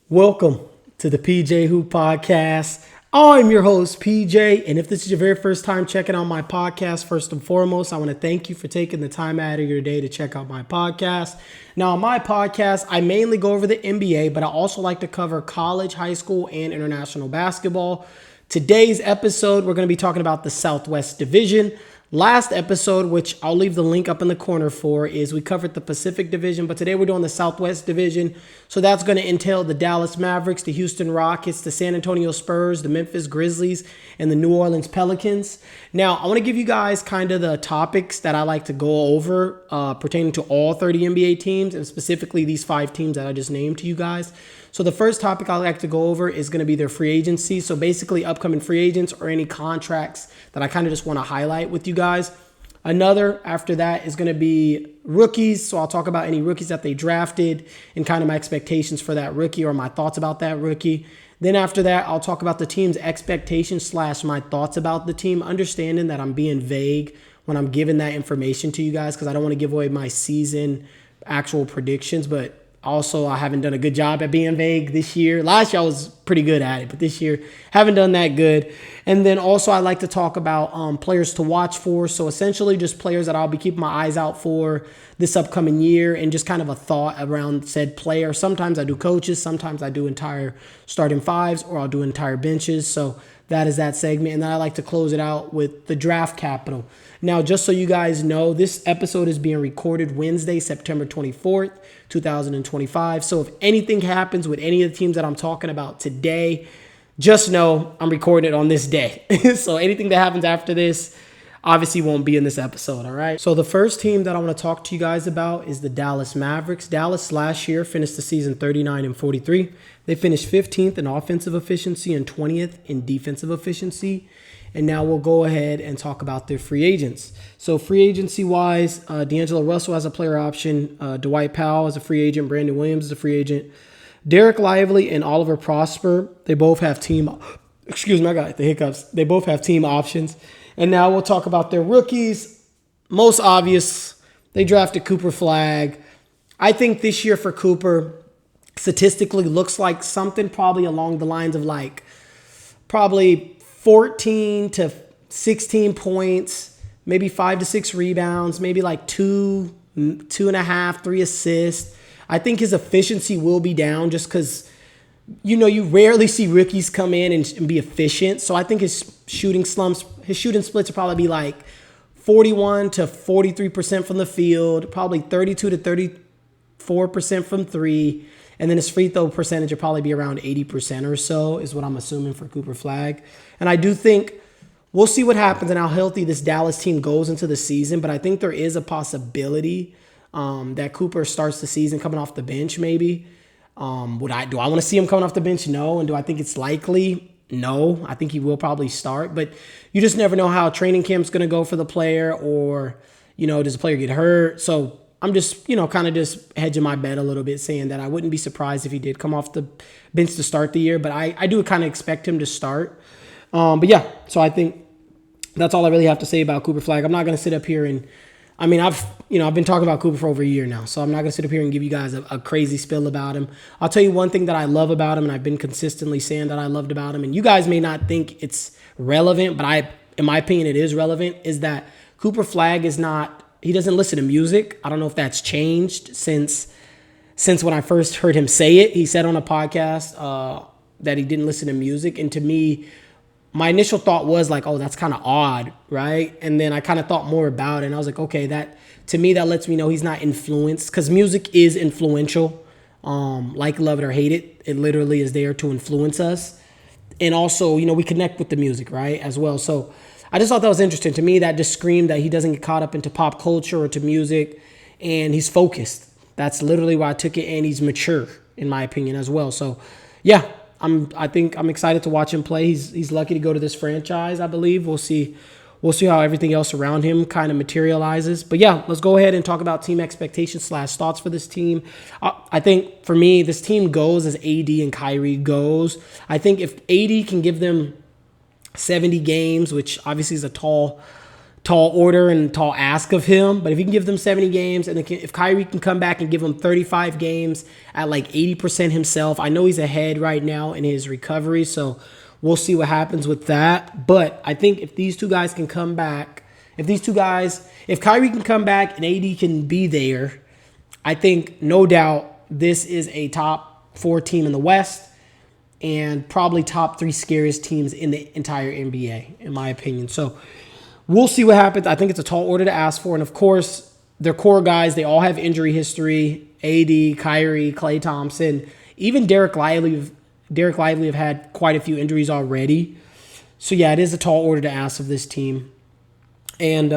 Welcome to the PJ Hoop Podcast. I'm your host, PJ, and if this is your very first time checking out my podcast, first and foremost, I want to thank you for taking the time out of your day to check out my podcast. Now, on my podcast, I mainly go over the NBA, but I also like to cover college, high school, and international basketball. Today's episode, we're going to be talking about the SouthWest Division. Last episode, which I'll leave the link up in the corner for, is we covered the Pacific Division, but today we're doing the Southwest Division. So that's going to entail the Dallas Mavericks, the Houston Rockets, the San Antonio Spurs, the Memphis Grizzlies, and the New Orleans Pelicans. Now, I want to give you guys kind of the topics that I like to go over pertaining to all 30 NBA teams, and specifically these 5 teams that I just named to you guys. So the first topic I like to go over is going to be their free agency. So basically upcoming free agents or any contracts that I kind of just want to highlight with you guys. Another after that is going to be rookies. So I'll talk about any rookies that they drafted and kind of my expectations for that rookie or my thoughts about that rookie. Then after that, I'll talk about the team's expectations / my thoughts about the team, understanding that I'm being vague when I'm giving that information to you guys because I don't want to give away my season actual predictions, but also, I haven't done a good job at being vague this year. Last year, I was pretty good at it, but this year, haven't done that good. And then also, I like to talk about players to watch for. So essentially, just players that I'll be keeping my eyes out for this upcoming year and just kind of a thought around said player. Sometimes I do coaches. Sometimes I do entire starting fives or I'll do entire benches. So that is that segment. And then I like to close it out with the draft capital. Now, just so you guys know, this episode is being recorded Wednesday, September 24th, 2025. So if anything happens with any of the teams that I'm talking about today, just know I'm recording it on this day. So anything that happens after this obviously won't be in this episode, all right? So the first team that I want to talk to you guys about is the Dallas Mavericks. Dallas last year finished the season 39-43. They finished 15th in offensive efficiency and 20th in defensive efficiency. And now we'll go ahead and talk about their free agents. So free agency-wise, D'Angelo Russell has a player option. Dwight Powell is a free agent. Brandon Williams is a free agent. Derek Lively and Oliver Prosper, they both have team options. And now we'll talk about their rookies. Most obvious, they drafted Cooper Flagg. I think this year for Cooper, statistically looks like something probably along the lines of like probably 14 to 16 points, maybe 5 to 6 rebounds, maybe like 2.5, 3 assists. I think his efficiency will be down just because, you rarely see rookies come in and be efficient. So I think his shooting splits will probably be like 41 to 43% from the field, probably 32 to 34% from 3. And then his free throw percentage will probably be around 80% or so is what I'm assuming for Cooper Flagg. And I do think we'll see what happens and how healthy this Dallas team goes into the season. But I think there is a possibility that Cooper starts the season coming off the bench maybe. Do I want to see him coming off the bench? No. And do I think it's likely? No. I think he will probably start. But you just never know how training camp's going to go for the player or, does the player get hurt? So I'm just, kind of just hedging my bet a little bit, saying that I wouldn't be surprised if he did come off the bench to start the year. But I do kind of expect him to start. But yeah, so I think that's all I really have to say about Cooper Flagg. I'm not going to sit up here and, I've been talking about Cooper for over a year now. So I'm not going to sit up here and give you guys a crazy spill about him. I'll tell you one thing that I love about him, and I've been consistently saying that I loved about him, and you guys may not think it's relevant, but in my opinion, it is relevant, is that Cooper Flagg he doesn't listen to music. I don't know if that's changed since when I first heard him say it. He said on a podcast that he didn't listen to music. And to me, my initial thought was like, oh, that's kind of odd, right? And then I kind of thought more about it. And I was like, okay, that lets me know he's not influenced. Because music is influential. Like, love it or hate it. It literally is there to influence us. And also, we connect with the music, right, as well. So I just thought that was interesting. To me, that just screamed that he doesn't get caught up into pop culture or to music, and he's focused. That's literally why I took it, and he's mature, in my opinion, as well. So, yeah, I think I'm excited to watch him play. He's lucky to go to this franchise, I believe. We'll see how everything else around him kind of materializes. But, yeah, let's go ahead and talk about team expectations / thoughts for this team. I think, for me, this team goes as AD and Kyrie goes. I think if AD can give them 70 games, which obviously is a tall order and tall ask of him. But if he can give them 70 games, and if Kyrie can come back and give them 35 games at like 80% himself, I know he's ahead right now in his recovery, so we'll see what happens with that. But I think if these two guys can come back, if Kyrie can come back and AD can be there, I think no doubt this is a top 4 team in the West and probably top 3 scariest teams in the entire NBA, in my opinion. So we'll see what happens. I think it's a tall order to ask for. And, of course, their core guys, they all have injury history. AD, Kyrie, Klay Thompson, even Derek Lively have had quite a few injuries already. So, yeah, it is a tall order to ask of this team. And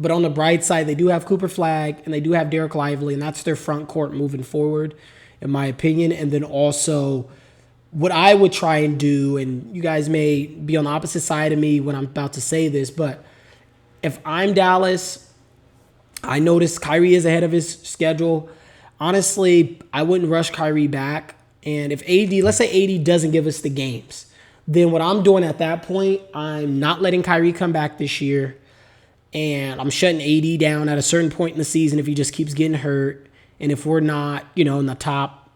but on the bright side, they do have Cooper Flagg and they do have Derek Lively, and that's their front court moving forward, in my opinion. And then also what I would try and do, and you guys may be on the opposite side of me when I'm about to say this, but if I'm Dallas, I noticed Kyrie is ahead of his schedule. Honestly, I wouldn't rush Kyrie back. And if let's say AD doesn't give us the games, then what I'm doing at that point, I'm not letting Kyrie come back this year. And I'm shutting AD down at a certain point in the season if he just keeps getting hurt. And if we're not, in the top,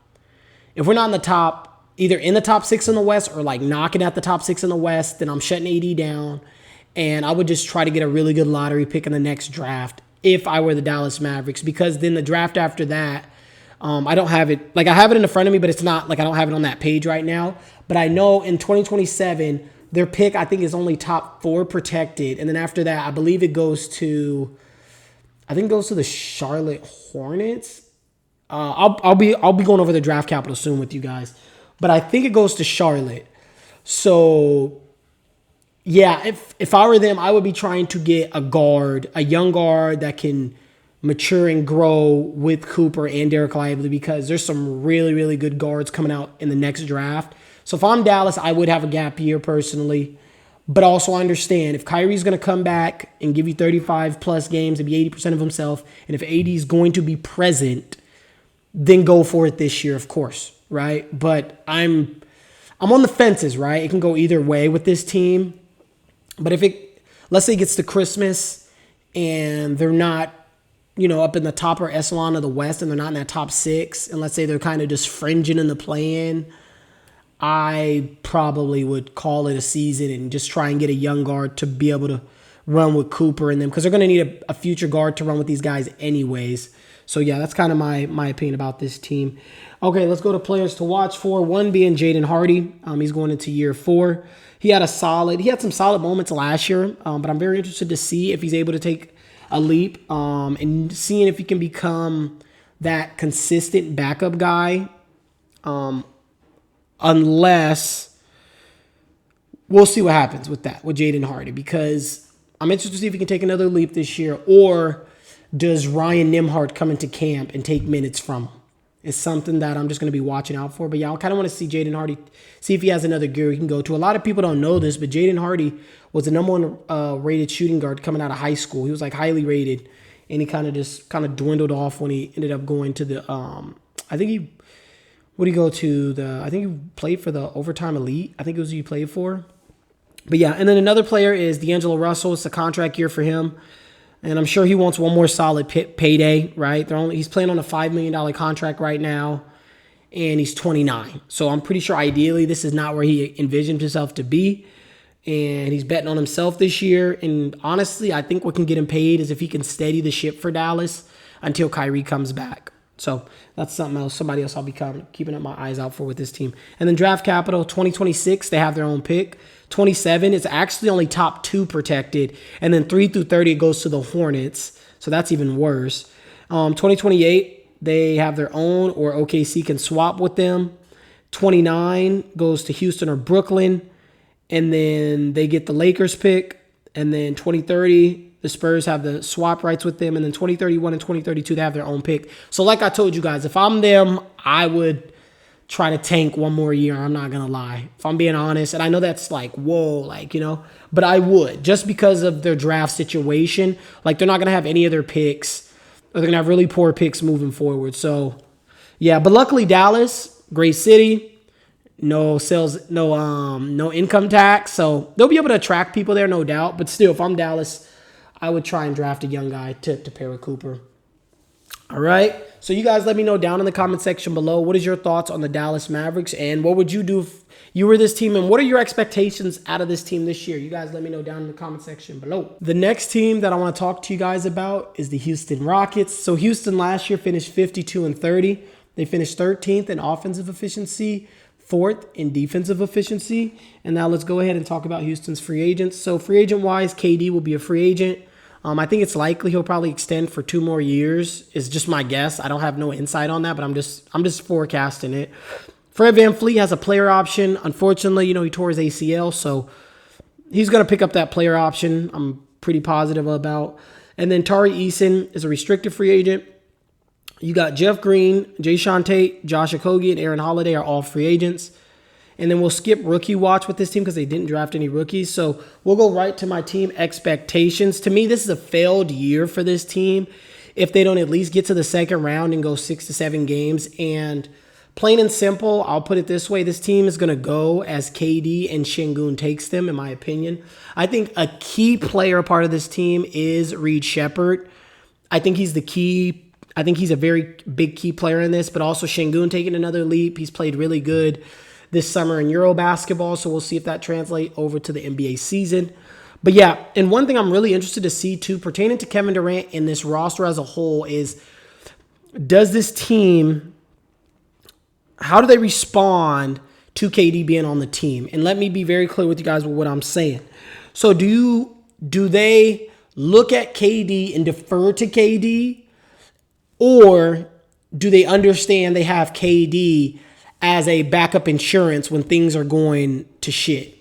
either in the top 6 in the West or like knocking at the top 6 in the West, then I'm shutting AD down. And I would just try to get a really good lottery pick in the next draft if I were the Dallas Mavericks, because then the draft after that, I don't have it. Like, I have it in front of me, but it's not like I don't have it on that page right now. But I know in 2027, their pick, I think, is only top 4 protected. And then after that, I believe it goes to the Charlotte Hornets. I'll be going over the draft capital soon with you guys. But I think it goes to Charlotte. So, yeah, if I were them, I would be trying to get a young guard that can mature and grow with Cooper and Derek Lively, because there's some really, really good guards coming out in the next draft. So if I'm Dallas, I would have a gap year personally. But also understand, if Kyrie's going to come back and give you 35-plus games and be 80% of himself, and if AD is going to be present, then go for it this year, of course, right? But I'm on the fences, right? It can go either way with this team. But let's say it gets to Christmas and they're not, up in the top or echelon of the West, and they're not in that top 6, and let's say they're kind of just fringing in the play-in, I probably would call it a season and just try and get a young guard to be able to run with Cooper and them, because they're going to need a future guard to run with these guys anyways. So, yeah, that's kind of my opinion about this team. Okay, let's go to players to watch for. One being Jaden Hardy. He's going into year 4. He had some solid moments last year, but I'm very interested to see if he's able to take a leap and seeing if he can become that consistent backup guy. Unless we'll see what happens with Jaden Hardy, because I'm interested to see if he can take another leap this year, or does Ryan Nembhard come into camp and take minutes from him? It's something that I'm just going to be watching out for. But yeah, I kind of want to see Jaden Hardy, see if he has another gear he can go to. A lot of people don't know this, but Jaden Hardy was the number 1 rated shooting guard coming out of high school. He was like highly rated, and he kind of dwindled off when he ended up going to the I think he played for the Overtime Elite. I think it was who he played for. But yeah, and then another player is D'Angelo Russell. It's a contract year for him. And I'm sure he wants one more solid payday, right? He's playing on a $5 million contract right now, and he's 29. So I'm pretty sure ideally this is not where he envisioned himself to be. And he's betting on himself this year. And honestly, I think what can get him paid is if he can steady the ship for Dallas until Kyrie comes back. So that's somebody else I'll be keeping up my eyes out for with this team. And then draft capital, 2026, they have their own pick. 27 is actually only top 2 protected. And then 3 through 30, it goes to the Hornets. So that's even worse. 2028, they have their own, or OKC can swap with them. 29 goes to Houston or Brooklyn. And then they get the Lakers pick. And then 2030, the Spurs have the swap rights with them. And then 2031 and 2032, they have their own pick. So like I told you guys, if I'm them, I would try to tank one more year. I'm not going to lie. If I'm being honest. And I know that's like, whoa, but I would, just because of their draft situation. Like, they're not going to have any of their picks, or they're going to have really poor picks moving forward. So, yeah. But luckily, Dallas, great city. no sales, no income tax. So they'll be able to attract people there, no doubt. But still, if I'm Dallas, I would try and draft a young guy to pair with Cooper. All right. So you guys let me know down in the comment section below. What is your thoughts on the Dallas Mavericks? And what would you do if you were this team? And what are your expectations out of this team this year? You guys let me know down in the comment section below. The next team that I want to talk to you guys about is the Houston Rockets. So Houston last year finished 52-30. They finished 13th in offensive efficiency, 4th in defensive efficiency. And now let's go ahead and talk about Houston's free agents. So free agent-wise, KD will be a free agent. I think it's likely he'll probably extend for 2 more years. It's just my guess. I don't have no insight on that, but I'm just forecasting it. Fred VanVleet has a player option. Unfortunately, he tore his ACL, so he's going to pick up that player option. I'm pretty positive about. And then Tari Eason is a restricted free agent. You got Jeff Green, Jayshawn Tate, Josh Okogie, and Aaron Holiday are all free agents. And then we'll skip rookie watch with this team because they didn't draft any rookies. So we'll go right to my team expectations. To me, this is a failed year for this team if they don't at least get to the second round and go 6 to 7 games. And plain and simple, I'll put it this way. This team is going to go as KD and Şengün takes them, in my opinion. I think a key player part of this team is Reed Sheppard. I think he's the key. I think he's a very big key player in this, but also Şengün taking another leap. He's played really good this summer in Euro basketball, so we'll see if that translates over to the NBA season. But yeah, and one thing I'm really interested to see too, pertaining to Kevin Durant and this roster as a whole, is does this team, how do they respond to KD being on the team? And let me be very clear with you guys with what I'm saying. So do they look at KD and defer to KD, or do they understand they have KD as a backup insurance when things are going to shit?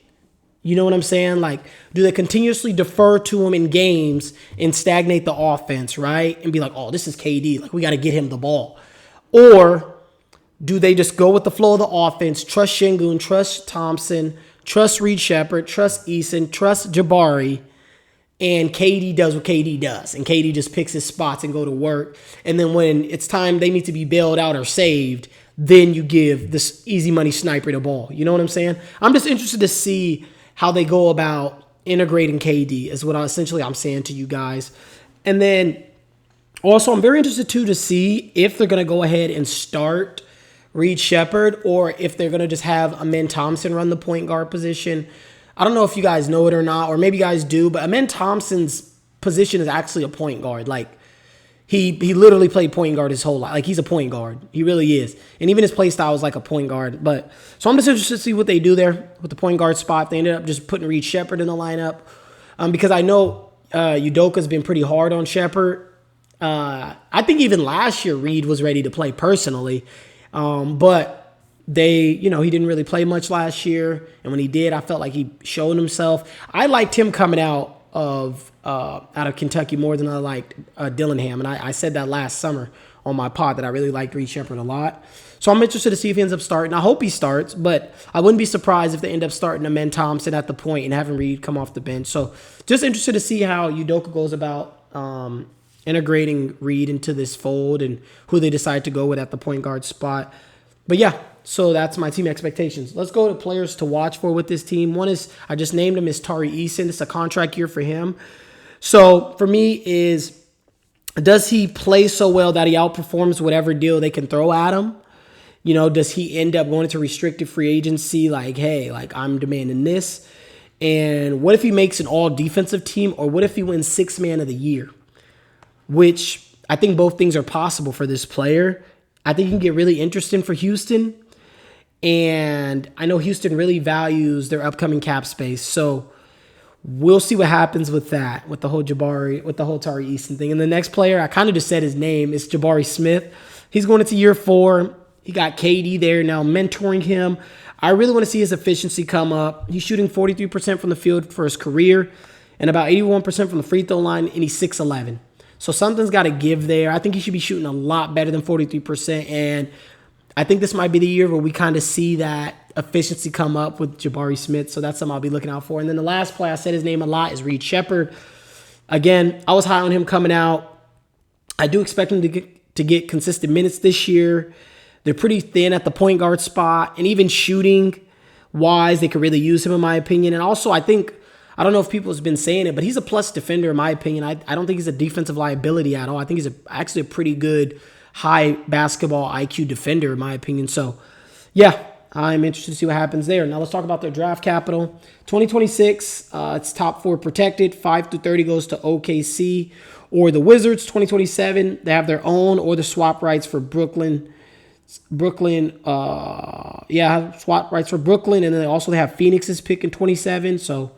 You know what I'm saying? Like, do they continuously defer to him in games and stagnate the offense, right? And be like, oh, this is KD. Like, we got to get him the ball. Or do they just go with the flow of the offense, trust Şengün, trust Thompson, trust Reed Sheppard, trust Eason, trust Jabari, and KD does what KD does, and KD just picks his spots and go to work. And then when it's time they need to be bailed out or saved, then you give this easy money sniper the ball. You know what I'm saying? I'm just interested to see how they go about integrating KD is what I'm saying to you guys. And then also I'm very interested too to see if they're going to go ahead and start Reed Sheppard or if they're going to just have Amen Thompson run the point guard position. I don't know if you guys know it or not, or maybe you guys do, but Amen Thompson's position is actually a point guard. Like, He literally played point guard his whole life. Like, he's a point guard. He really is. And even his play style is like a point guard. But so I'm just interested to see what they do there with the point guard spot. They ended up just putting Reed Sheppard in the lineup because I know Udoka's been pretty hard on Sheppard. I think even last year Reed was ready to play personally. But he didn't really play much last year. And when he did, I felt like he showed himself. I liked him coming out of Kentucky more than I liked Dillingham. And I said that last summer on my pod that I really liked Reed Sheppard a lot. So I'm interested to see if he ends up starting. I hope he starts, but I wouldn't be surprised if they end up starting Amen Thompson at the point and having Reed come off the bench. So just interested to see how Udoka goes about integrating Reed into this fold and who they decide to go with at the point guard spot. But yeah, so that's my team expectations. Let's go to players to watch for with this team. One is, I just named him, is Tari Eason. It's a contract year for him. So for me is, does he play so well that he outperforms whatever deal they can throw at him? Does he end up going into restricted free agency like, hey, like I'm demanding this? And what if he makes an all defensive team, or what if he wins 6th man of the year? Which I think both things are possible for this player. I think he can get really interesting for Houston. And I know Houston really values their upcoming cap space. So we'll see what happens with that, with the whole Tari Eason thing. And the next player, I kind of just said his name, is Jabari Smith. He's going into year 4. He got KD there now mentoring him. I really want to see his efficiency come up. He's shooting 43% from the field for his career and about 81% from the free throw line, and he's 6'11". So something's got to give there. I think he should be shooting a lot better than 43%, and I think this might be the year where we kind of see that efficiency come up with Jabari Smith. So that's something I'll be looking out for. And then the last player, I said his name a lot, is Reed Sheppard. Again, I was high on him coming out. I do expect him to get consistent minutes this year. They're pretty thin at the point guard spot, and even shooting wise, they could really use him in my opinion. And also, I don't know if people have been saying it, but he's a plus defender in my opinion. I don't think he's a defensive liability at all. I think he's actually a pretty good high basketball IQ defender in my opinion. So, yeah, I'm interested to see what happens there. Now let's talk about their draft capital. 2026, it's top 4 protected. 5 through 30 goes to OKC or the Wizards. 2027, they have their own or the swap rights for Brooklyn. Swap rights for Brooklyn, and then they have Phoenix's pick in 27. So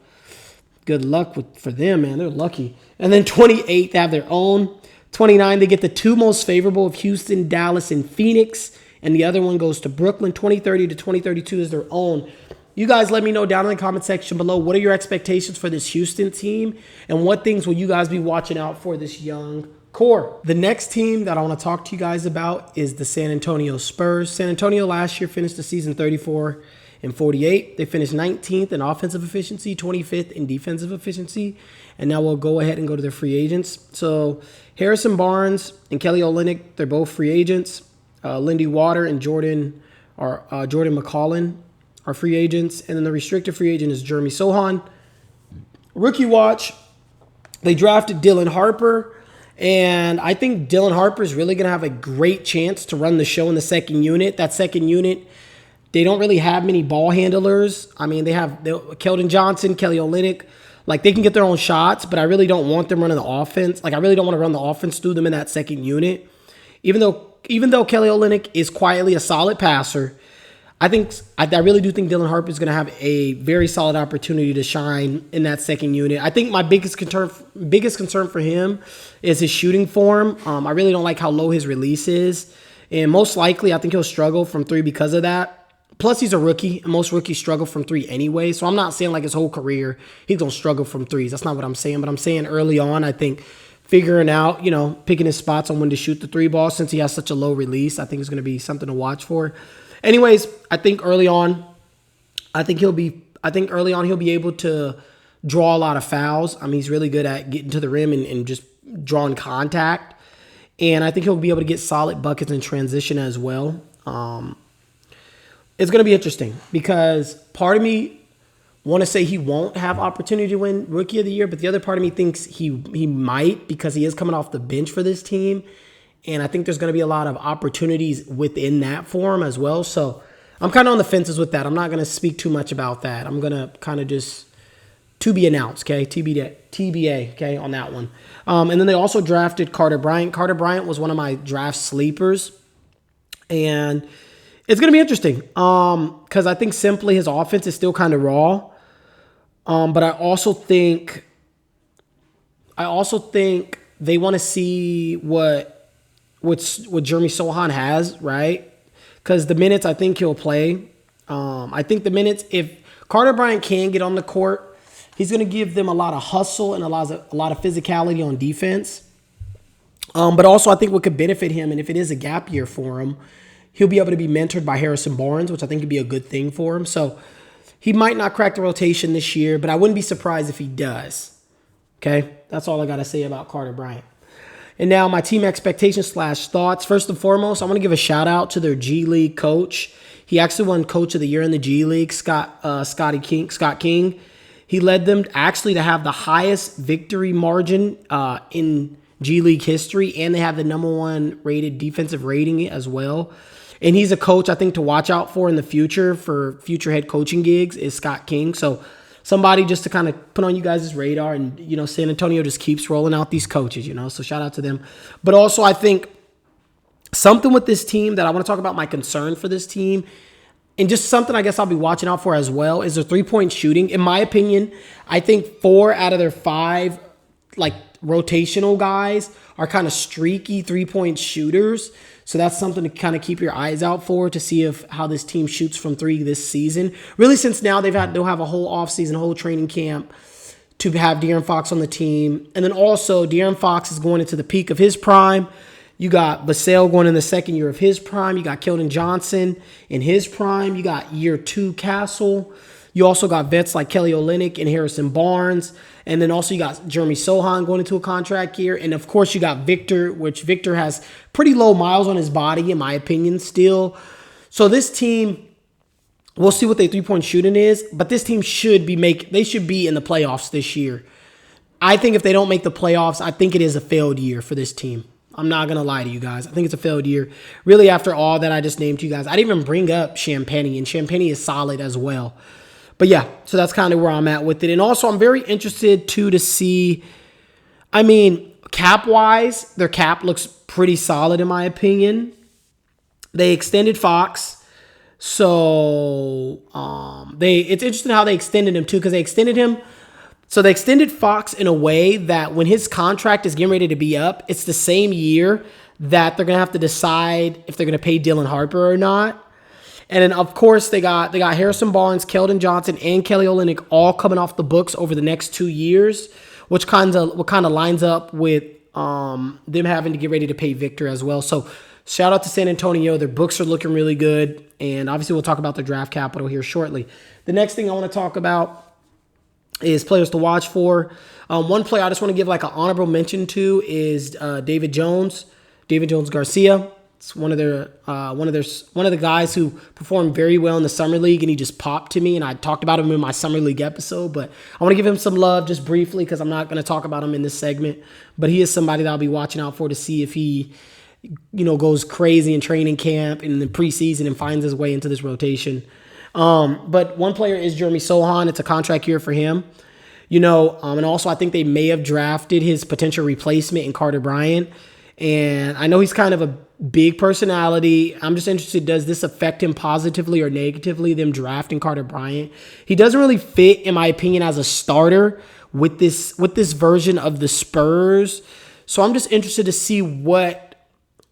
good luck for them, man. They're lucky. And then 28, they have their own. 29, they get the 2 most favorable of Houston, Dallas, and Phoenix. And the other one goes to Brooklyn. 2030 to 2032 is their own. You guys let me know down in the comment section below, what are your expectations for this Houston team? And what things will you guys be watching out for this young core? The next team that I want to talk to you guys about is the San Antonio Spurs. San Antonio last year finished the season 34 and 48. They finished 19th in offensive efficiency, 25th in defensive efficiency. And now we'll go ahead and go to their free agents. So Harrison Barnes and Kelly Olynyk, they're both free agents. Lindy Water and Jordan McCollum are free agents. And then the restricted free agent is Jeremy Sohan. Rookie watch, they drafted Dylan Harper. And I think Dylan Harper is really going to have a great chance to run the show in the second unit. That second unit, they don't really have many ball handlers. I mean, they have Keldon Johnson, Kelly Olynyk. Like, they can get their own shots, but I really don't want them running the offense. Like, I really don't want to run the offense through them in that second unit. Even though Kelly Olynyk is quietly a solid passer, I really do think Dylan Harper is going to have a very solid opportunity to shine in that second unit. I think my biggest concern for him is his shooting form. I really don't like how low his release is. And most likely, I think he'll struggle from 3 because of that. Plus, he's a rookie, and most rookies struggle from 3 anyway. So I'm not saying like his whole career he's going to struggle from 3s. That's not what I'm saying. But I'm saying early on, I think figuring out, picking his spots on when to shoot the 3 ball since he has such a low release, I think is going to be something to watch for. Anyways, I think early on he'll be able to draw a lot of fouls. I mean, he's really good at getting to the rim and just drawing contact. And I think he'll be able to get solid buckets in transition as well. It's going to be interesting because part of me want to say he won't have opportunity to win Rookie of the Year, but the other part of me thinks he might because he is coming off the bench for this team. And I think there's going to be a lot of opportunities within that for him as well. So I'm kind of on the fences with that. I'm not going to speak too much about that. I'm going to kind of just to be announced, okay? TBA, okay, on that one. And then they also drafted Carter Bryant. Carter Bryant was one of my draft sleepers. And it's going to be interesting because I think simply his offense is still kind of raw. But I also think they want to see what Jeremy Sohan has, right? Because the minutes I think he'll play. I think the minutes, if Carter Bryant can get on the court, he's going to give them a lot of hustle and a lot of physicality on defense. But also I think what could benefit him, and if it is a gap year for him, he'll be able to be mentored by Harrison Barnes, which I think would be a good thing for him. So he might not crack the rotation this year, but I wouldn't be surprised if he does. Okay? That's all I got to say about Carter Bryant. And now my team expectations / thoughts. First and foremost, I want to give a shout out to their G League coach. He actually won Coach of the Year in the G League, Scott King. He led them actually to have the highest victory margin in G League history, and they have the #1 rated defensive rating as well. And he's a coach I think to watch out for in the future for future head coaching gigs is Scott King. So somebody just to kind of put on you guys' radar. And, San Antonio just keeps rolling out these coaches, so shout out to them. But also I think something with this team that I want to talk about my concern for this team and just something I guess I'll be watching out for as well is their 3-point shooting. In my opinion, I think 4 out of their 5 rotational guys are kind of streaky 3-point shooters. So that's something to kind of keep your eyes out for to see how this team shoots from 3 this season. Really, since now they'll have a whole offseason, a whole training camp to have De'Aaron Fox on the team. And then also De'Aaron Fox is going into the peak of his prime. You got Vassell going in the second year of his prime. You got Keldon Johnson in his prime. You got year 2 Castle. You also got vets like Kelly Olynyk and Harrison Barnes. And then also you got Jeremy Sohan going into a contract year. And of course you got Victor, which Victor has pretty low miles on his body, in my opinion, still. So this team, we'll see what their three-point shooting is, but this team should be in the playoffs this year. I think if they don't make the playoffs, I think it is a failed year for this team. I'm not going to lie to you guys. I think it's a failed year. Really, after all that I just named to you guys, I didn't even bring up Champagnie, and Champagnie is solid as well. But yeah, so that's kind of where I'm at with it. And also, I'm very interested, too, to see, cap-wise, their cap looks pretty solid, in my opinion. They extended Fox. So, it's interesting how they extended him, too, because they extended him. So they extended Fox in a way that when his contract is getting ready to be up, it's the same year that they're going to have to decide if they're going to pay Dylan Harper or not. And then, of course, they got Harrison Barnes, Keldon Johnson, and Kelly Olynyk all coming off the books over the next 2 years, which kind of lines up with them having to get ready to pay Victor as well. So shout out to San Antonio. Their books are looking really good. And obviously we'll talk about their draft capital here shortly. The next thing I want to talk about is players to watch for. One player I just want to give like an honorable mention to is David Jones Garcia. It's one of the guys who performed very well in the summer league, and he just popped to me. And I talked about him in my summer league episode, but I want to give him some love just briefly because I'm not going to talk about him in this segment. But he is somebody that I'll be watching out for to see if he, goes crazy in training camp and in the preseason and finds his way into this rotation. But one player is Jeremy Sohan. It's a contract year for him, and also I think they may have drafted his potential replacement in Carter Bryant. And I know he's kind of a big personality. I'm just interested, does this affect him positively or negatively, them drafting Carter Bryant? He doesn't really fit, in my opinion, as a starter with this version of the Spurs. So I'm just interested to see what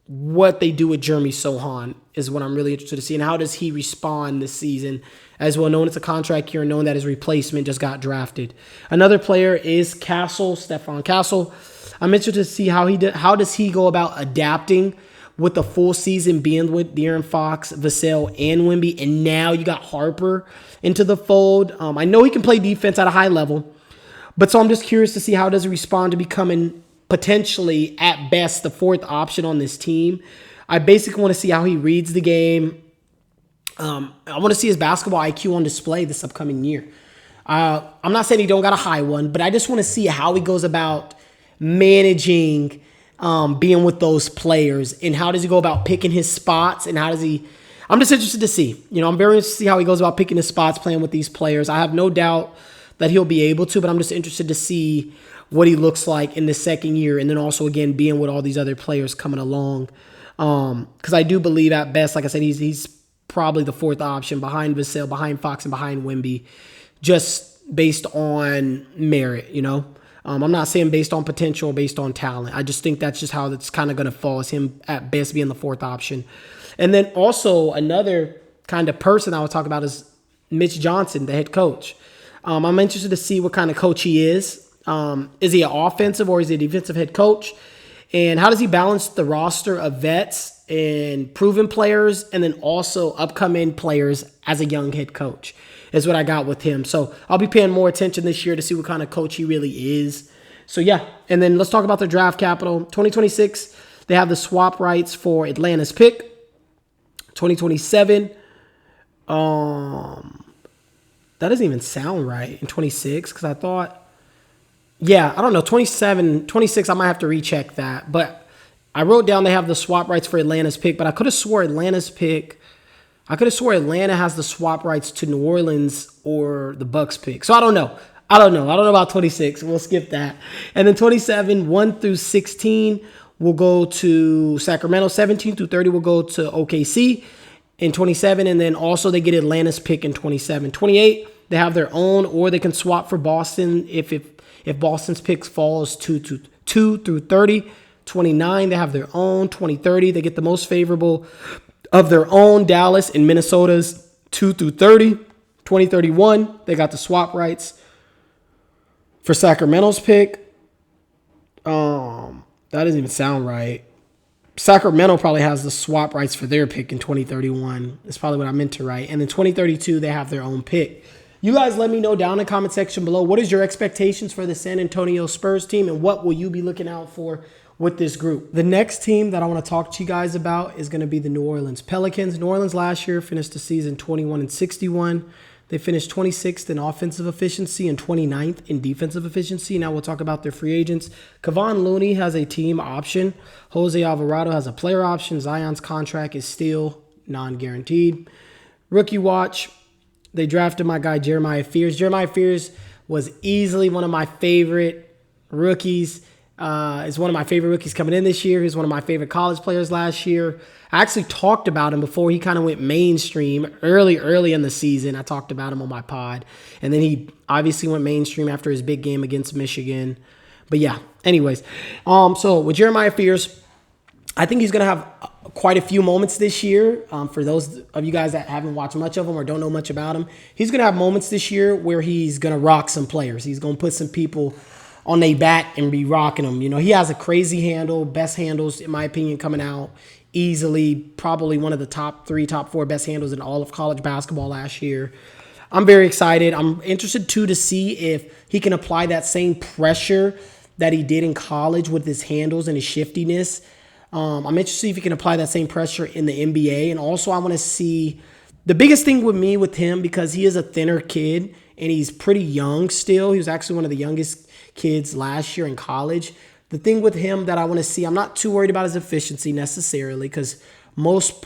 they do with Jeremy Sohan is what I'm really interested to see. And how does he respond this season? As well, knowing it's a contract year and knowing that his replacement just got drafted. Another player is Stephon Castle. I'm interested to see how does he go about adapting with the full season being with De'Aaron Fox, Vassell, and Wemby. And now you got Harper into the fold. I know he can play defense at a high level. But so I'm just curious to see how does he respond to becoming potentially, at best, the fourth option on this team. I basically want to see how he reads the game. I want to see his basketball IQ on display this upcoming year. I'm not saying he don't got a high one, but I just want to see how he goes about managing being with those players, and how does he go about picking his spots, and how does he... I'm just interested to see. I'm very interested to see how he goes about picking his spots, playing with these players. I have no doubt that he'll be able to, but I'm just interested to see what he looks like in the second year, and then also, again, being with all these other players coming along. Because I do believe at best, like I said, he's probably the fourth option behind Vassell, behind Fox, and behind Wemby, just based on merit, I'm not saying based on potential or based on talent. I just think that's just how it's kind of going to fall, is him at best being the fourth option. And then also another kind of person I would talk about is Mitch Johnson, the head coach. I'm interested to see what kind of coach he is. Is he an offensive or is he a defensive head coach? And how does he balance the roster of vets and proven players and then also upcoming players as a young head coach? Is what I got with him. So I'll be paying more attention this year to see what kind of coach he really is. So yeah, and then let's talk about their draft capital. 2026, they have the swap rights for Atlanta's pick. 2027, that doesn't even sound right in 26 because I thought, I don't know, 27, 26, I might have to recheck that. But I wrote down they have the swap rights for Atlanta's pick, but I could have swore Atlanta has the swap rights to New Orleans or the Bucks pick. So I don't know. I don't know about 26. We'll skip that. And then 27, 1 through 16 will go to Sacramento. 17 through 30 will go to OKC in 27. And then also they get Atlanta's pick in 27. 28, they have their own, or they can swap for Boston if Boston's picks falls 2 through 30. 29, they have their own. 2030, they get the most favorable of their own, Dallas and Minnesota's 2 through 30. 2031, they got the swap rights for Sacramento's pick. That doesn't even sound right. Sacramento probably has the swap rights for their pick in 2031. That's probably what I meant to write. And in 2032, they have their own pick. You guys let me know down in the comment section below. What is your expectations for the San Antonio Spurs team, and what will you be looking out for with this group? The next team that I want to talk to you guys about is going to be the New Orleans Pelicans. New Orleans last year finished the season 21-61. They finished 26th in offensive efficiency and 29th in defensive efficiency. Now we'll talk about their free agents. Kevon Looney has a team option. Jose Alvarado has a player option. Zion's contract is still non-guaranteed. Rookie watch, they drafted my guy Jeremiah Fears. Jeremiah Fears was easily one of my favorite rookies. Is one of my favorite rookies coming in this year. He's one of my favorite college players last year. I actually talked about him before he kind of went mainstream early in the season. I talked about him on my pod. And then he obviously went mainstream after his big game against Michigan. But yeah, anyways. So with Jeremiah Fears, I think he's going to have quite a few moments this year. For those of you guys that haven't watched much of him or don't know much about him, he's going to have moments this year where he's going to rock some players. He's going to put some people on their back and be rocking them. You know, he has a crazy handle, best handles, in my opinion, coming out easily. Probably one of the top 4 best handles in all of college basketball last year. I'm very excited. I'm interested, too, to see if he can apply that same pressure that he did in college with his handles and his shiftiness. I'm interested to see if he can apply that same pressure in the NBA. And also, I want to see the biggest thing with him, because he is a thinner kid and he's pretty young still. He was actually one of the youngest kids last year in college. The thing with him that I want to see, I'm not too worried about his efficiency necessarily, because most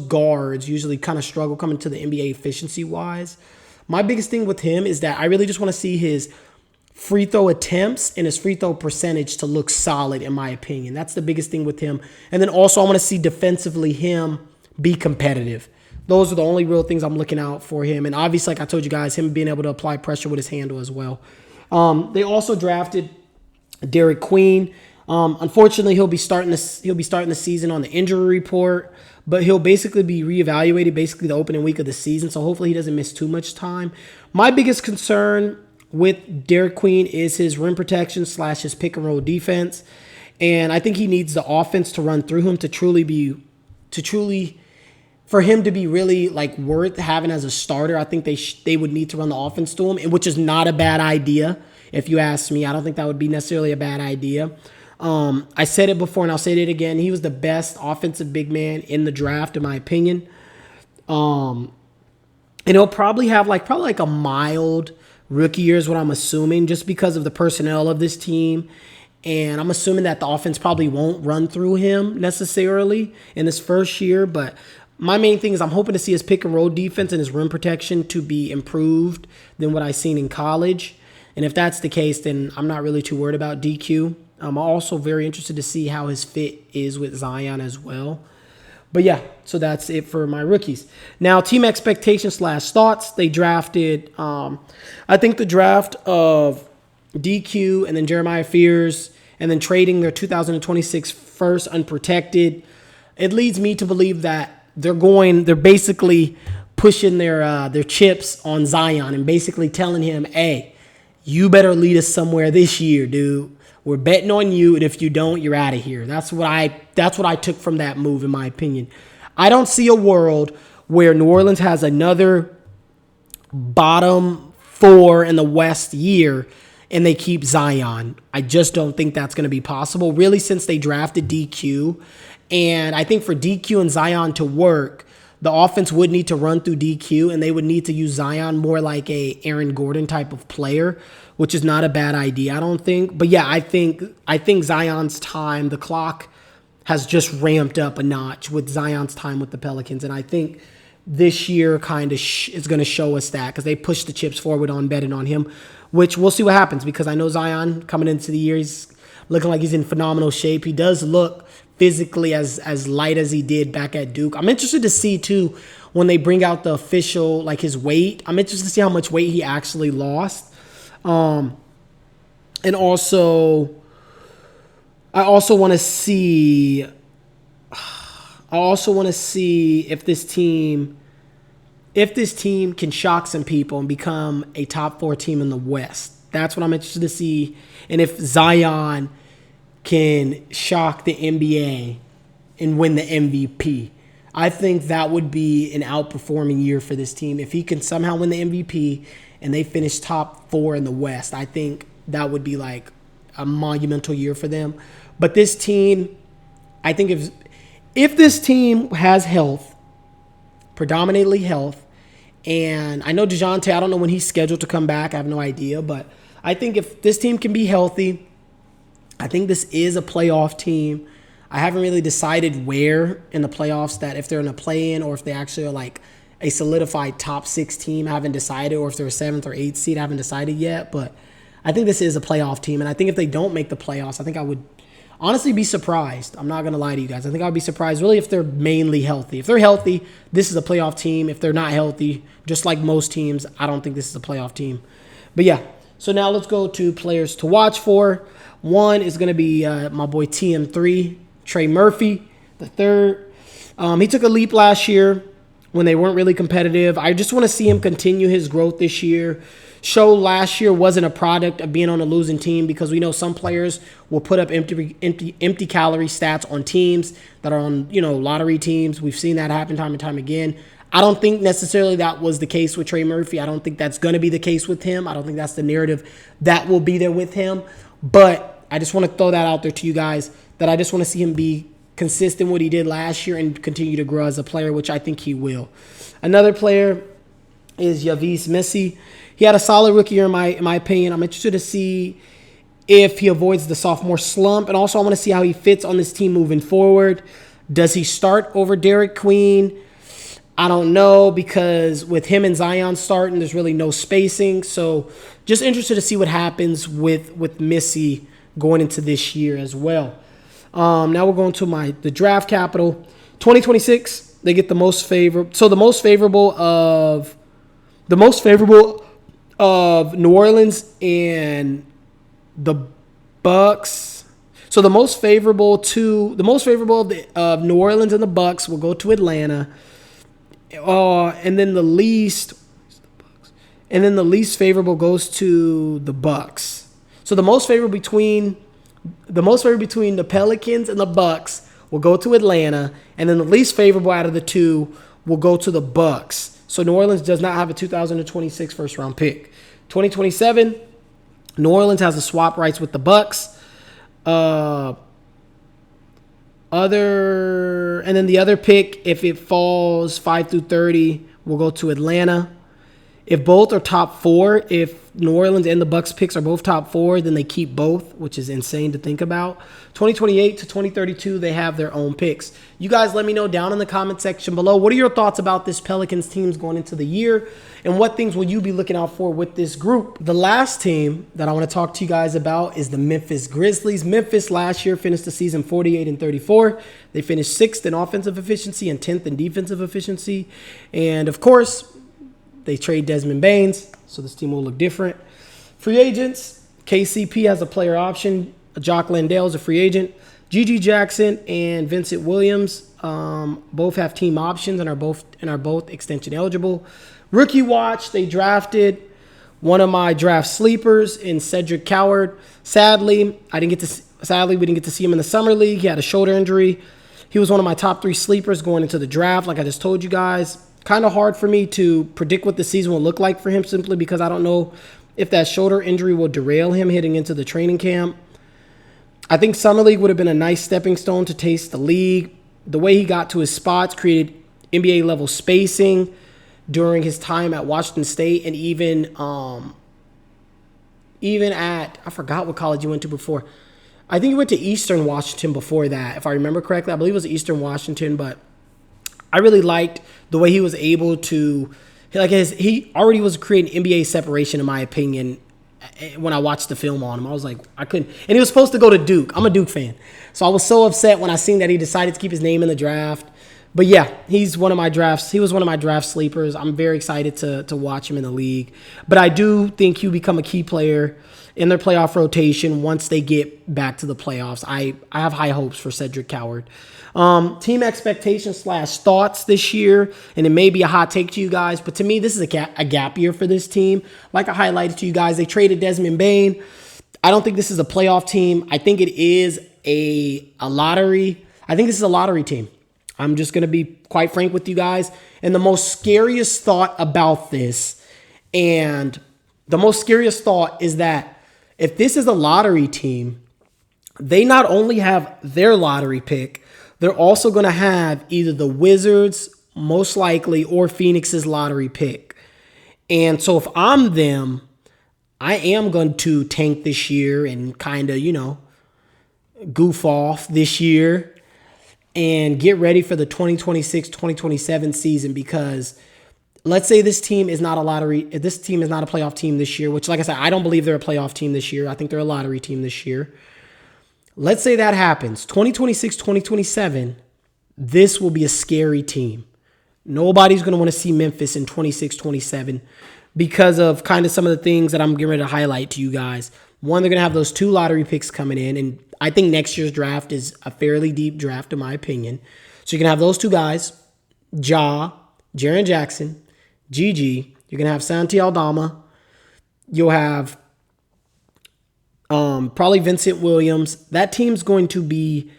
guards usually kind of struggle coming to the NBA efficiency-wise. My biggest thing with him is that I really just want to see his free throw attempts and his free throw percentage to look solid, in my opinion. That's the biggest thing with him. And then also I want to see defensively him be competitive. Those are the only real things I'm looking out for him. And obviously, like I told you guys, him being able to apply pressure with his handle as well. They also drafted Derek Queen. Unfortunately, he'll be starting the season on the injury report, but he'll basically be reevaluated the opening week of the season. So hopefully he doesn't miss too much time. My biggest concern with Derek Queen is his rim protection / his pick and roll defense. And I think he needs the offense to run through him for him to be really like worth having as a starter. I think they would need to run the offense to him, which is not a bad idea. If you ask me, I don't think that would be necessarily a bad idea. I said it before and I'll say it again. He was the best offensive big man in the draft, in my opinion. And he'll probably have like a mild rookie year is what I'm assuming, just because of the personnel of this team. And I'm assuming that the offense probably won't run through him necessarily in this first year. But my main thing is I'm hoping to see his pick and roll defense and his rim protection to be improved than what I've seen in college. And if that's the case, then I'm not really too worried about DQ. I'm also very interested to see how his fit is with Zion as well. But yeah, so that's it for my rookies. Now, team expectations / thoughts. They drafted, I think the draft of DQ and then Jeremiah Fears and then trading their 2026 first unprotected. It leads me to believe that they're basically pushing their chips on Zion and basically telling him, hey, you better lead us somewhere this year, dude. We're betting on you, and if you don't, you're out of here. That's what I took from that move, in my opinion. I don't see a world where New Orleans has another bottom 4 in the West year and they keep Zion. I just don't think that's going to be possible, really, since they drafted DQ. And I think for DQ and Zion to work, the offense would need to run through DQ, and they would need to use Zion more like a Aaron Gordon type of player, which is not a bad idea, I don't think. But yeah, I think Zion's time, the clock has just ramped up a notch with Zion's time with the Pelicans. And I think this year kind of is going to show us that, because they pushed the chips forward on betting on him, which we'll see what happens, because I know Zion coming into the year, he's looking like he's in phenomenal shape. He does look physically as light as he did back at Duke. I'm interested to see, too, when they bring out the official, like his weight. I'm interested to see how much weight he actually lost. And also, I also want to see if this team can shock some people and become a top 4 team in the West. That's what I'm interested to see. And if Zion can shock the NBA and win the MVP. I think that would be an outperforming year for this team. If he can somehow win the MVP and they finish top 4 in the West, I think that would be like a monumental year for them. But this team, I think if this team has health, predominantly health, and I know DeJounte, I don't know when he's scheduled to come back. I have no idea. But I think if this team can be healthy, I think this is a playoff team. I haven't really decided where in the playoffs, that if they're in a play-in or if they actually are like a solidified top 6 team. I haven't decided, or if they're a 7th or 8th seed. I haven't decided yet. But I think this is a playoff team. And I think if they don't make the playoffs, I think I would honestly be surprised. I'm not going to lie to you guys. I think I'd be surprised really if they're mainly healthy. If they're healthy, this is a playoff team. If they're not healthy, just like most teams, I don't think this is a playoff team. But yeah, so now let's go to players to watch for. One is going to be my boy TM3, Trey Murphy, the third. He took a leap last year when they weren't really competitive. I just want to see him continue his growth this year. Show last year wasn't a product of being on a losing team, because we know some players will put up empty calorie stats on teams that are on, lottery teams. We've seen that happen time and time again. I don't think necessarily that was the case with Trey Murphy. I don't think that's going to be the case with him. I don't think that's the narrative that will be there with him. But I just want to throw that out there to you guys, that I just want to see him be consistent what he did last year and continue to grow as a player, which I think he will. Another player is Yavis Missy. He had a solid rookie year in my opinion. I'm interested to see if he avoids the sophomore slump. And also I want to see how he fits on this team moving forward. Does he start over Derek Queen? I don't know, because with him and Zion starting, there's really no spacing. So just interested to see what happens with Missy going into this year as well. Now we're going to the draft capital. 2026, they get the most favorable. So the most favorable of New Orleans and the Bucks. So the most favorable of New Orleans and the Bucks will go to Atlanta. And then the least favorable goes to the Bucks. So the most favorable between the Pelicans and the Bucks will go to Atlanta, and then the least favorable out of the two will go to the Bucks. So New Orleans does not have a 2026 first round pick. 2027, New Orleans has the swap rights with the Bucks. And then the other pick, if it falls 5 through 30, will go to Atlanta. If both are top 4, if New Orleans and the Bucks picks are both top 4, then they keep both, which is insane to think about. 2028 to 2032, they have their own picks. You guys let me know down in the comment section below. What are your thoughts about this Pelicans teams going into the year? And what things will you be looking out for with this group? The last team that I want to talk to you guys about is the Memphis Grizzlies. Memphis last year finished the season 48-34. They finished 6th in offensive efficiency and 10th in defensive efficiency. And of course, they trade Desmond Baines, so this team will look different. Free agents, KCP has a player option. Jock Landale is a free agent. Gigi Jackson and Vincent Williams both have team options and are both extension eligible. Rookie watch, they drafted one of my draft sleepers in Cedric Coward. Sadly, we didn't get to see him in the summer league. He had a shoulder injury. He was one of my top 3 sleepers going into the draft, like I just told you guys. Kind of hard for me to predict what the season will look like for him, simply because I don't know if that shoulder injury will derail him heading into the training camp. I think Summer League would have been a nice stepping stone to taste the league. The way he got to his spots created NBA-level spacing during his time at Washington State, and even at, I forgot what college he went to before. I think he went to Eastern Washington before that, if I remember correctly. I believe it was Eastern Washington, but I really liked the way he was able to, he already was creating NBA separation, in my opinion, when I watched the film on him. I was like, I couldn't. And he was supposed to go to Duke. I'm a Duke fan. So I was so upset when I seen that he decided to keep his name in the draft. But yeah, he was one of my draft sleepers. I'm very excited to watch him in the league. But I do think he'll become a key player in their playoff rotation once they get back to the playoffs. I have high hopes for Cedric Coward. Team expectations / thoughts this year, and it may be a hot take to you guys, but to me, this is a gap year for this team. Like I highlighted to you guys, they traded Desmond Bane. I don't think this is a playoff team. I think it is a lottery. I think this is a lottery team. I'm just going to be quite frank with you guys. And the most scariest thought about this, and the most scariest thought is that if this is a lottery team, they not only have their lottery pick, they're also going to have either the Wizards, most likely, or Phoenix's lottery pick. And so if I'm them, I am going to tank this year and kind of, goof off this year and get ready for the 2026-2027 season, because let's say this team is not a playoff team this year, which, like I said, I don't believe they're a playoff team this year. I think they're a lottery team this year. Let's say that happens. 2026-2027, this will be a scary team. Nobody's going to want to see Memphis in 26-27 because of kind of some of the things that I'm getting ready to highlight to you guys. One, they're going to have those 2 lottery picks coming in, and I think next year's draft is a fairly deep draft in my opinion. So you're going to have those 2 guys, Ja, Jaren Jackson, Gigi. You're going to have Santi Aldama. You'll have probably Vincent Williams. That's going to be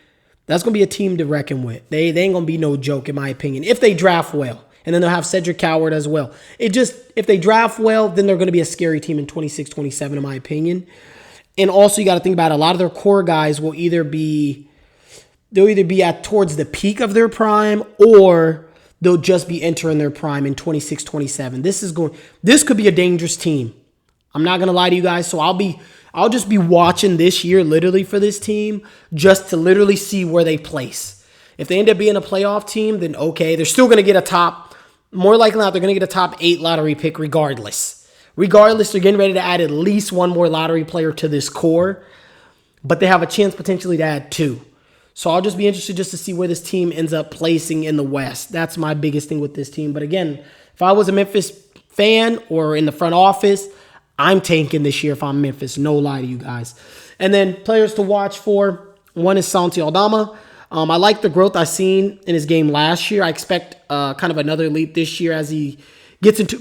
a team to reckon with. They ain't going to be no joke, in my opinion, if they draft well. And then they'll have Cedric Coward as well. If they draft well, then they're going to be a scary team in 26-27, in my opinion. And also, you got to think about it, a lot of their core guys will either be at towards the peak of their prime, or they'll just be entering their prime in 26-27. This could be a dangerous team. I'm not going to lie to you guys. So I'll just be watching this year literally for this team, just to literally see where they place. If they end up being a playoff team, then okay, they're still going to get more likely not, they're going to get a top 8 lottery pick regardless. Regardless, they're getting ready to add at least 1 more lottery player to this core, but they have a chance potentially to add 2. So I'll just be interested just to see where this team ends up placing in the West. That's my biggest thing with this team. But again, if I was a Memphis fan or in the front office, I'm tanking this year if I'm Memphis. No lie to you guys. And then players to watch for, one is Santi Aldama. I like the growth I've seen in his game last year. I expect kind of another leap this year as he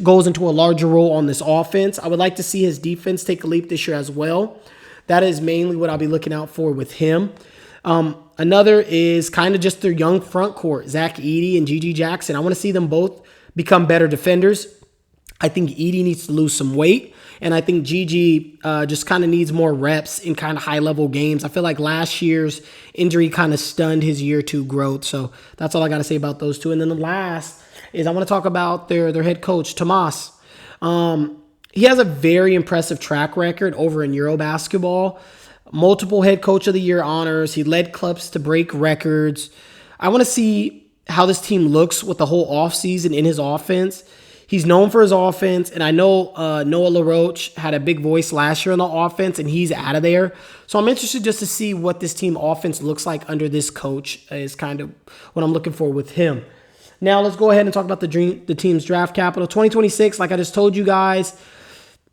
goes into a larger role on this offense. I would like to see his defense take a leap this year as well. That is mainly what I'll be looking out for with him. Another is kind of just their young front court, Zach Edey and Gigi Jackson. I want to see them both become better defenders. I think Edey needs to lose some weight, and I think Gigi just kind of needs more reps in kind of high-level games. I feel like last year's injury kind of stunned his year 2 growth, so that's all I got to say about those 2. And then the last is I want to talk about their head coach, Tomas. He has a very impressive track record over in Eurobasketball. Multiple head coach of the year honors. He led clubs to break records. I want to see how this team looks with the whole offseason in his offense. He's known for his offense, and I know Noah LaRoche had a big voice last year on the offense, and he's out of there. So I'm interested just to see what this team offense looks like under this coach is kind of what I'm looking for with him. Now let's go ahead and talk about the team's draft capital. 2026, like I just told you guys,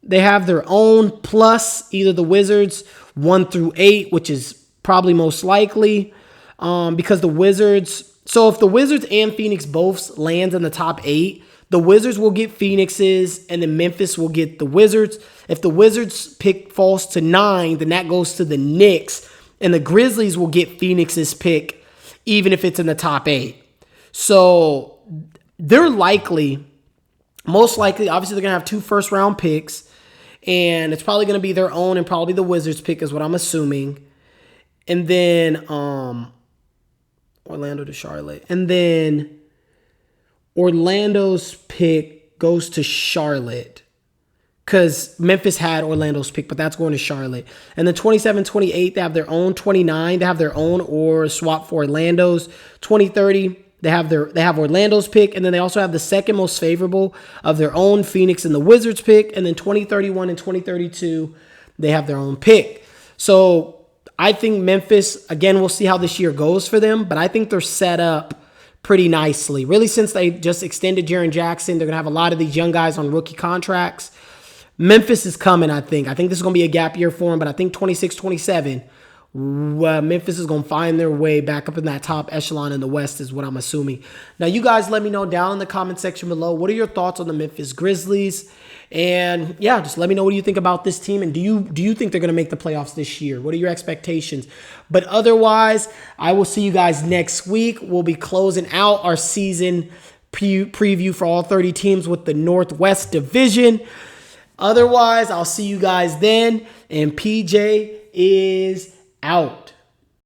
they have their own plus either the Wizards 1 through 8, which is probably most likely because the Wizards. So if the Wizards and Phoenix both lands in the top 8, the Wizards will get Phoenix's, and then Memphis will get the Wizards. If the Wizards pick falls to 9, then that goes to the Knicks, and the Grizzlies will get Phoenix's pick, even if it's in the top 8. So they're most likely, obviously they're going to have 2 first-round picks, and it's probably going to be their own and probably the Wizards pick is what I'm assuming. And then Orlando to Charlotte. And then Orlando's pick goes to Charlotte because Memphis had Orlando's pick, but that's going to Charlotte. And then 27, 28, they have their own. 29, they have their own or swap for Orlando's. 2030, they have Orlando's pick, and then they also have the second most favorable of their own, Phoenix and the Wizards pick. And then 2031 and 2032, they have their own pick. So I think Memphis, again, we'll see how this year goes for them, but I think they're set up pretty nicely. Really, since they just extended Jaren Jackson, they're going to have a lot of these young guys on rookie contracts. Memphis is coming, I think. I think this is going to be a gap year for them, but I think 26-27, Memphis is going to find their way back up in that top echelon in the West is what I'm assuming. Now, you guys let me know down in the comment section below. What are your thoughts on the Memphis Grizzlies? And yeah, just let me know what you think about this team. And do you think they're going to make the playoffs this year? What are your expectations? But otherwise, I will see you guys next week. We'll be closing out our season preview for all 30 teams with the Northwest Division. Otherwise, I'll see you guys then. And PJ is out.